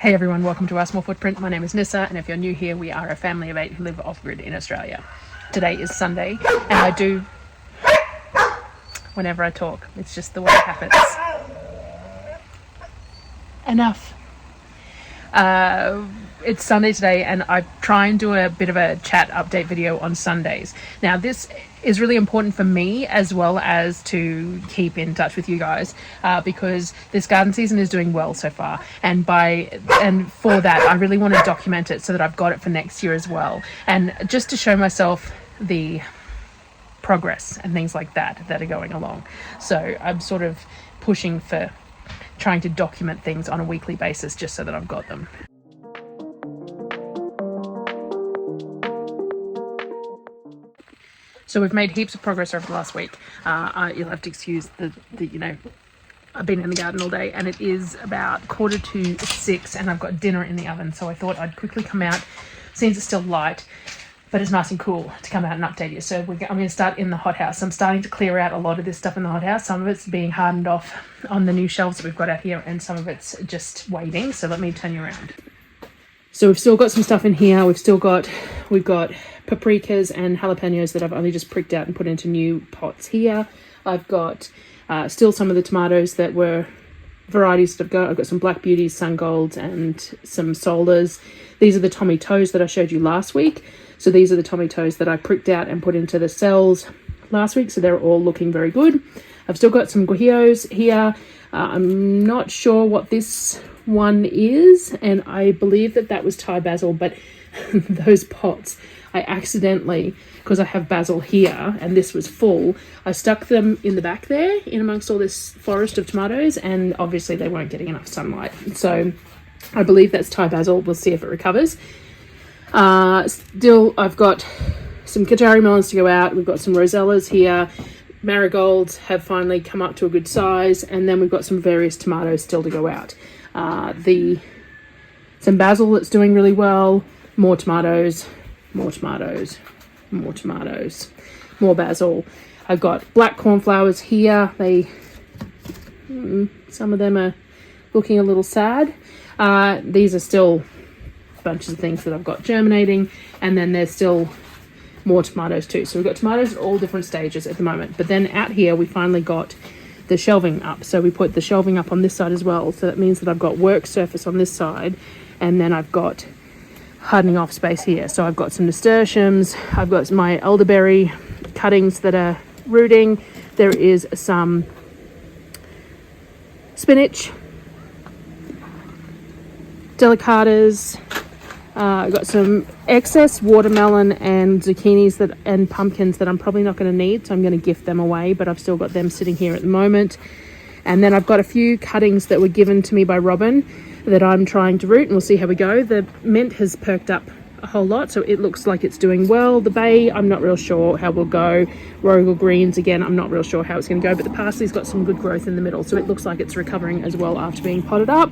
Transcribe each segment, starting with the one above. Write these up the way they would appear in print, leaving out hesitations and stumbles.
Hey everyone, welcome to Our Small Footprint. My name is Nyssa, and if you're new here, we are a family of 8 who live off-grid in Australia. Today is Sunday, and I do whenever I talk. It's just the way it happens. Enough. It's Sunday today, and I try and do a bit of a chat update video on Sundays. Now, this is really important for me as well as to keep in touch with you guys, because this garden season is doing well so far, and for that I really want to document it so that I've got it for next year as well, and just to show myself the progress and things like that are going along. So I'm sort of pushing for trying to document things on a weekly basis just so that I've got them. So we've made heaps of progress over the last week. You'll have to excuse the I've been in the garden all day, and it is about 5:45, and I've got dinner in the oven. So I thought I'd quickly come out, since it's still light, but it's nice and cool, to come out and update you. So I'm going to start in the hothouse. I'm starting to clear out a lot of this stuff in the hothouse. Some of it's being hardened off on the new shelves that we've got out here, and some of it's just waiting. So let me turn you around. So we've still got some stuff in here. We've got paprikas and jalapenos that I've only just pricked out and put into new pots here. I've got still some of the tomatoes that were varieties that I've got. I've got some Black Beauties, Sun Golds, and some Solas. These are the Tommy Toes that I showed you last week. So these are the Tommy Toes that I pricked out and put into the cells last week. So they're all looking very good. I've still got some guajillos here. I'm not sure what this one is, and I believe that was Thai basil, but those pots, I accidentally, because I have basil here and this was full, I stuck them in the back there in amongst all this forest of tomatoes, and obviously they weren't getting enough sunlight. So I believe that's Thai basil. We'll see if it recovers. Still, I've got some Qatari melons to go out. We've got some rosellas here. Marigolds have finally come up to a good size, and then we've got some various tomatoes still to go out. Some basil that's doing really well, more tomatoes, more basil. I've got black cornflowers here. Some of them are looking a little sad. These are still bunches of things that I've got germinating, and then there's still more tomatoes too. So we've got tomatoes at all different stages at the moment. But then out here we finally got the shelving up. So we put the shelving up on this side as well. So that means that I've got work surface on this side, and then I've got hardening off space here. So I've got some nasturtiums, I've got my elderberry cuttings that are rooting. There is some spinach, delicatas. I've got some excess watermelon and zucchinis and pumpkins that I'm probably not going to need, so I'm going to gift them away, but I've still got them sitting here at the moment. And then I've got a few cuttings that were given to me by Robin that I'm trying to root, and we'll see how we go. The mint has perked up a whole lot, so it looks like it's doing well. The bay, I'm not real sure how we'll go. Rogal greens, again, I'm not real sure how it's going to go, but the parsley's got some good growth in the middle, so it looks like it's recovering as well after being potted up.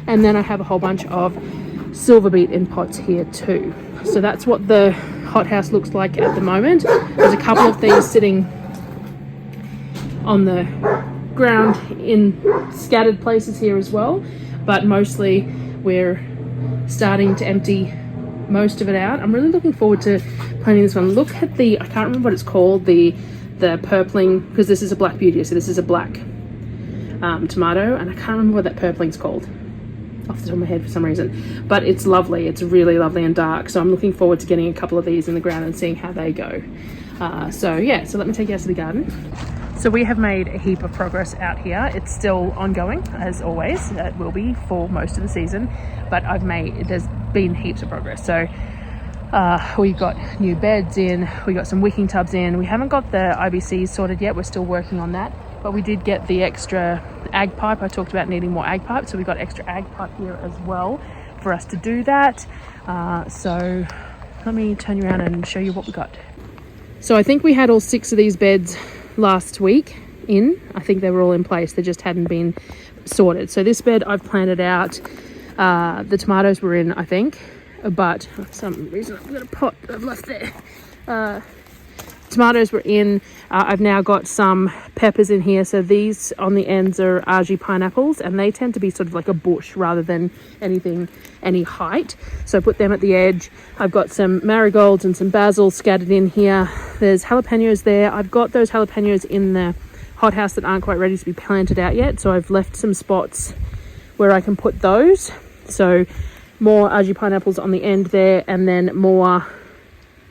And then I have a whole bunch of silver beet in pots here too. So that's what the hothouse looks like at the moment. There's a couple of things sitting on the ground in scattered places here as well, but mostly we're starting to empty most of it out. I'm really looking forward to planting this one. Look at I can't remember what it's called, the purpling, because this is a Black Beauty, so this is a black tomato, and I can't remember what that purpling's called off the top of my head for some reason, but it's lovely. It's really lovely and dark, so I'm looking forward to getting a couple of these in the ground and seeing how they go. So let me take you out to the garden. So we have made a heap of progress out here. It's still ongoing, as always. It will be for most of the season, but there's been heaps of progress. So we got new beds in, we got some wicking tubs in. We haven't got the IBCs sorted yet. We're still working on that, but we did get the extra ag pipe. I talked about needing more ag pipe, so we got extra ag pipe here as well for us to do that. So let me turn you around and show you what we got. So I think we had all 6 of these beds last week in. I think they were all in place, they just hadn't been sorted. So this bed I've planted out. The tomatoes were in, I think, but for some reason I've got a pot that I've left there. tomatoes were in. I've now got some peppers in here. So these on the ends are Arid pineapples, and they tend to be sort of like a bush rather than any height. So I put them at the edge. I've got some marigolds and some basil scattered in here. There's jalapenos there. I've got those jalapenos in the hothouse that aren't quite ready to be planted out yet. So I've left some spots where I can put those. So more Arid pineapples on the end there, and then more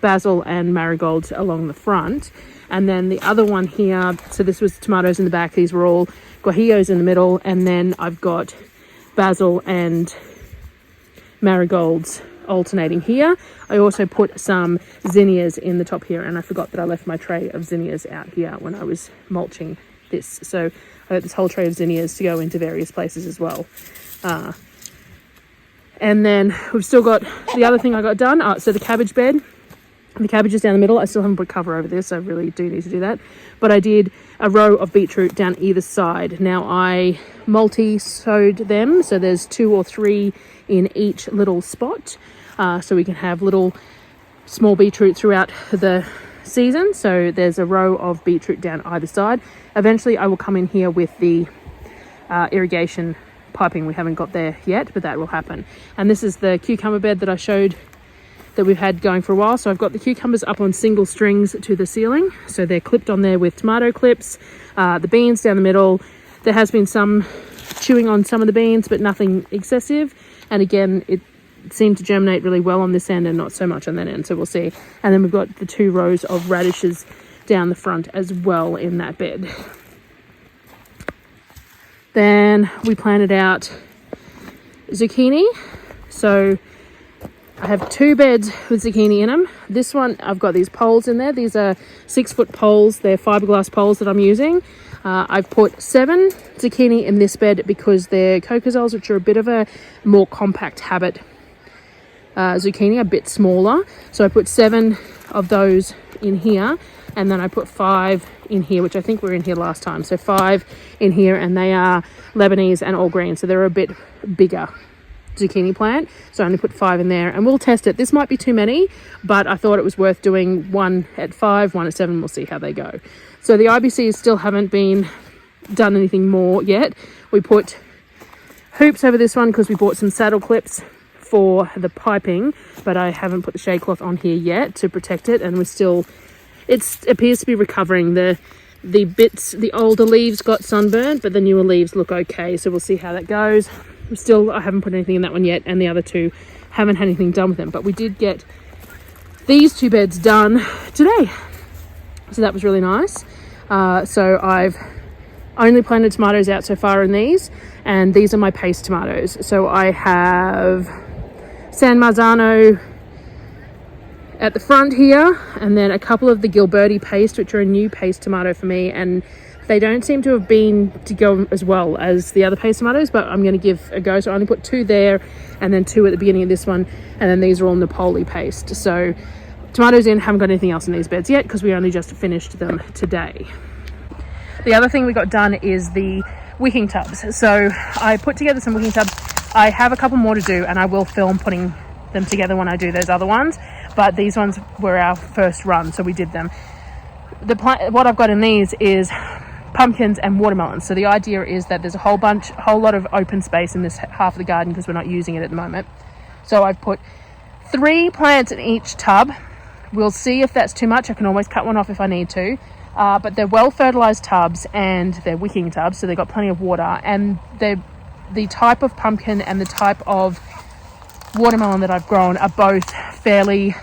basil and marigolds along the front. And then the other one here, so this was tomatoes in the back, these were all guajillos in the middle, and then I've got basil and marigolds alternating here. I also put some zinnias in the top here, and I forgot that I left my tray of zinnias out here when I was mulching this. So I got this whole tray of zinnias to go into various places as well. And then we've still got the other thing I got done. So the cabbage bed. The cabbage is down the middle. I still haven't put cover over this. I really do need to do that. But I did a row of beetroot down either side. Now I multi-sowed them. So there's 2 or 3 in each little spot. So we can have little small beetroot throughout the season. So there's a row of beetroot down either side. Eventually I will come in here with the irrigation piping. We haven't got there yet, but that will happen. And this is the cucumber bed that I showed that we've had going for a while. So I've got the cucumbers up on single strings to the ceiling. So they're clipped on there with tomato clips. The beans down the middle. There has been some chewing on some of the beans, but nothing excessive. And again, it seemed to germinate really well on this end and not so much on that end. So we'll see. And then we've got the 2 rows of radishes down the front as well in that bed. Then we planted out zucchini. So I have 2 beds with zucchini in them. This one, I've got these poles in there. These are 6-foot poles. They're fiberglass poles that I'm using. I've put 7 zucchini in this bed because they're cocozols, which are a bit of a more compact habit zucchini, a bit smaller. So I put 7 of those in here, and then I put 5 in here, which I think were in here last time. So 5 in here, and they are Lebanese and all green. So they're a bit bigger zucchini plant. So I only put 5 in there, and we'll test it. This might be too many, but I thought it was worth doing 1 at 5, 1 at 7. We'll see how they go. So the IBCs still haven't been done anything more yet. We put hoops over this one because we bought some saddle clips for the piping, but I haven't put the shade cloth on here yet to protect it, and it appears to be recovering. The older leaves got sunburned, but the newer leaves look okay, so we'll see how that goes. I haven't put anything in that one yet, and the other 2 haven't had anything done with them, but we did get these 2 beds done today, so that was really nice. So I've only planted tomatoes out so far in these, and these are my paste tomatoes. So I have San Marzano at the front here, and then a couple of the Gilberti paste, which are a new paste tomato for me, and they don't seem to have been to go as well as the other paste tomatoes, but I'm going to give a go. So I only put 2 there, and then 2 at the beginning of this one, and then these are all Napoli paste. So tomatoes in, haven't got anything else in these beds yet because we only just finished them today. The other thing we got done is the wicking tubs. So I put together some wicking tubs. I have a couple more to do, and I will film putting them together when I do those other ones, but these ones were our first run, so we did them. What I've got in these is pumpkins and watermelons. So the idea is that there's a whole lot of open space in this half of the garden because we're not using it at the moment. So I've put 3 plants in each tub. We'll see if that's too much. I can always cut one off if I need to. But they're well fertilized tubs, and they're wicking tubs, so they've got plenty of water, and the type of pumpkin and the type of watermelon that I've grown are both fairly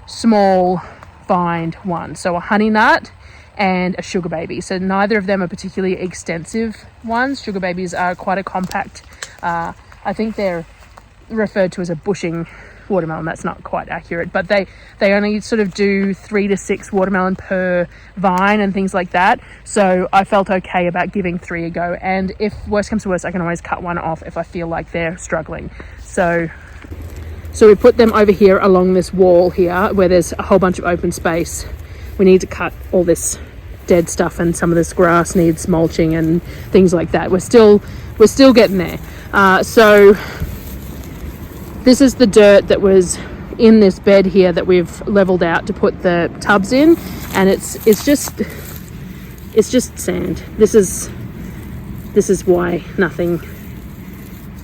small vined ones. So a honey nut and a sugar baby. So neither of them are particularly extensive ones. Sugar babies are quite a compact, I think they're referred to as a bushing watermelon. That's not quite accurate, but they only sort of do 3 to 6 watermelon per vine and things like that. So I felt okay about giving 3 a go, and if worst comes to worst, I can always cut one off if I feel like they're struggling. So we put them over here along this wall here where there's a whole bunch of open space. We need to cut all this dead stuff, and some of this grass needs mulching and things like that. We're still getting there. So this is the dirt that was in this bed here that we've leveled out to put the tubs in, and it's just sand. This is why nothing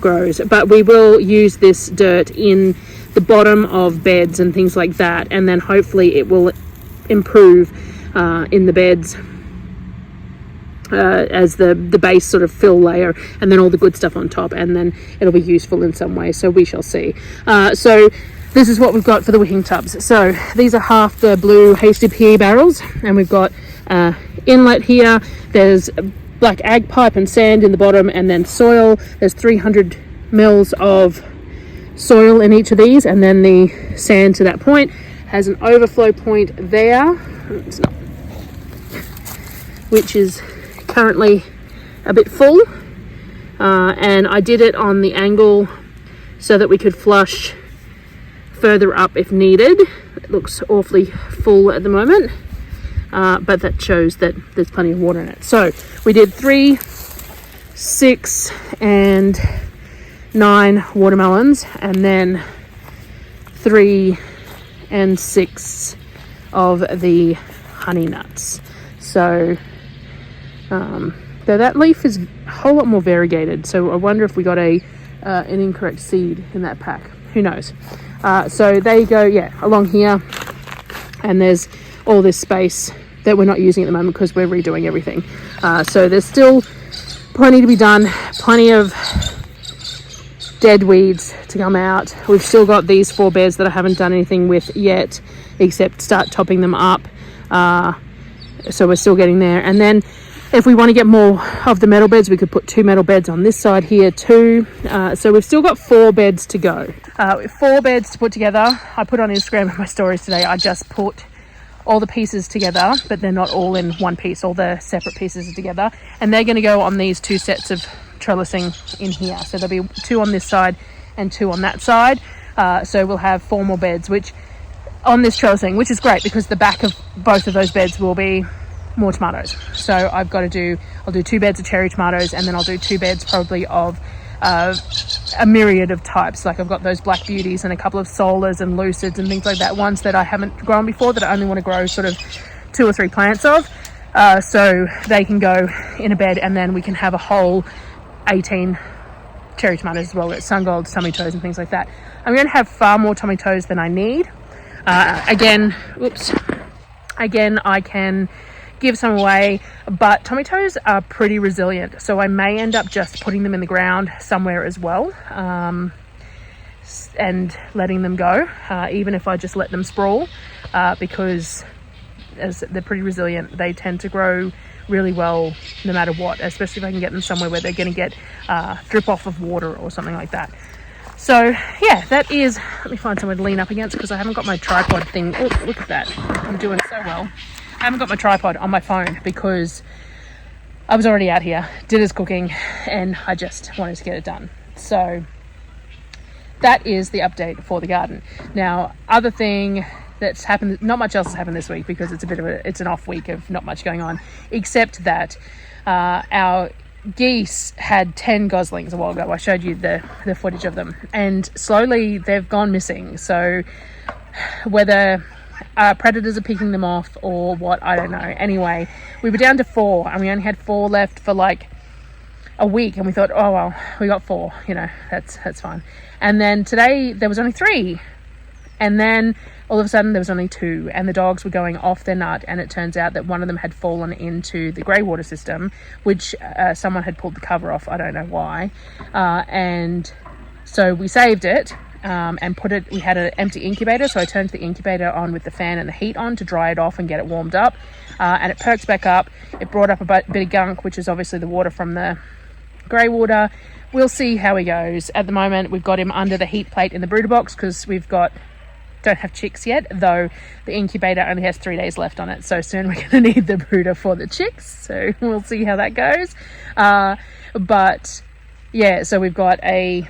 grows. But we will use this dirt in the bottom of beds and things like that, and then hopefully it will improve in the beds as the base sort of fill layer, and then all the good stuff on top, and then it'll be useful in some way. So we shall see. So this is what we've got for the wicking tubs. So these are half the blue HDPE barrels, and we've got inlet here. There's black ag pipe and sand in the bottom, and then soil. There's 300 mils of soil in each of these, and then the sand to that point has an overflow point there. It's not, which is currently a bit full, and I did it on the angle so that we could flush further up if needed. It looks awfully full at the moment, but that shows that there's plenty of water in it. So we did 3, 6 and 9 watermelons, and then 3 and 6 of the honey nuts. So though that leaf is a whole lot more variegated, so I wonder if we got an incorrect seed in that pack. Who knows? So there you go, yeah, along here, and there's all this space that we're not using at the moment because we're redoing everything. So there's still plenty to be done, plenty of dead weeds to come out. We've still got these 4 beds that I haven't done anything with yet, except start topping them up. So we're still getting there. And then if we want to get more of the metal beds, we could put 2 metal beds on this side here too. So we've still got 4 beds to go. 4 beds to put together. I put on Instagram in my stories today, I just put all the pieces together, but they're not all in one piece. All the separate pieces are together, and they're going to go on these 2 sets of trellising in here. So there'll be 2 on this side and 2 on that side. So we'll have 4 more beds, which on this trellising, which is great because the back of both of those beds will be more tomatoes. So I'll do 2 beds of cherry tomatoes, and then I'll do 2 beds probably of a myriad of types. Like I've got those black beauties and a couple of solars and lucids and things like that, ones that I haven't grown before, that I only want to grow sort of 2 or 3 plants of, so they can go in a bed, and then we can have a whole 18 cherry tomatoes as well. It's sun golds, tummy toes and things like that. I'm going to have far more tummy toes than I need. Again I can give some away, but tummy toes are pretty resilient, so I may end up just putting them in the ground somewhere as well, and letting them go, even if I just let them sprawl, because as they're pretty resilient, they tend to grow really well no matter what, especially if I can get them somewhere where they're going to get drip off of water or something like that. So yeah, that is, let me find somewhere to lean up against because I haven't got my tripod thing. Oh, look at that, I'm doing so well. I haven't got my tripod on my phone because I was already out here, dinner's cooking, and I just wanted to get it done. So that is the update for the garden. Now, other thing that's happened, not much else has happened this week because it's an off week of not much going on, except that our geese had 10 goslings a while ago. I showed you the footage of them, and slowly they've gone missing. So whether predators are picking them off or what, I don't know. Anyway, we were down to 4, and we only had 4 left for like a week, and we thought, oh well, we got 4, you know, that's fine. And then today there was only 3, and then all of a sudden there was only 2, and the dogs were going off their nut, and it turns out that one of them had fallen into the grey water system, which someone had pulled the cover off, I don't know why, and so we saved it. And we had an empty incubator, so I turned the incubator on with the fan and the heat on to dry it off and get it warmed up, and it perked back up. It brought up a bit of gunk, which is obviously the water from the grey water. We'll see how he goes. At the moment we've got him under the heat plate in the brooder box because don't have chicks yet, though the incubator only has 3 days left on it, so soon we're going to need the brooder for the chicks, so we'll see how that goes. But yeah, so we've got a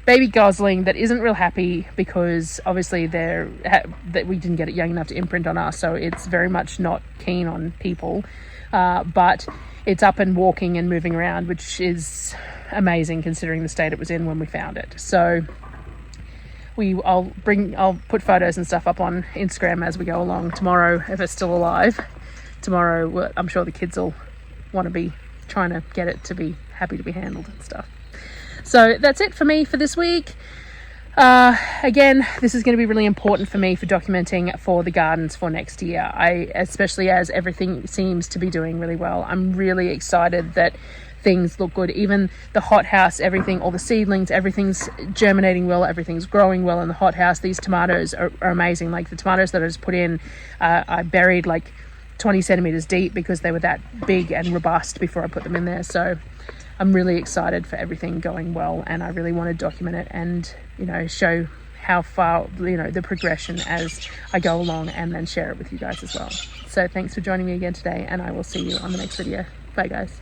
baby gosling that isn't real happy because obviously that we didn't get it young enough to imprint on us, so it's very much not keen on people, but it's up and walking and moving around, which is amazing considering the state it was in when we found it. So I'll put photos and stuff up on Instagram as we go along. Tomorrow, if it's still alive, tomorrow I'm sure the kids will want to be trying to get it to be happy to be handled and stuff. So that's it for me for this week. Again, this is going to be really important for me for documenting for the gardens for next year. Especially as everything seems to be doing really well. I'm really excited that things look good. Even the hothouse, everything, all the seedlings, everything's germinating well, everything's growing well in the hothouse. These tomatoes are amazing. Like the tomatoes that I just put in, I buried like 20 centimeters deep because they were that big and robust before I put them in there. So I'm really excited for everything going well, and I really want to document it and, you know, show how far, you know, the progression as I go along, and then share it with you guys as well. So thanks for joining me again today, and I will see you on the next video. Bye guys.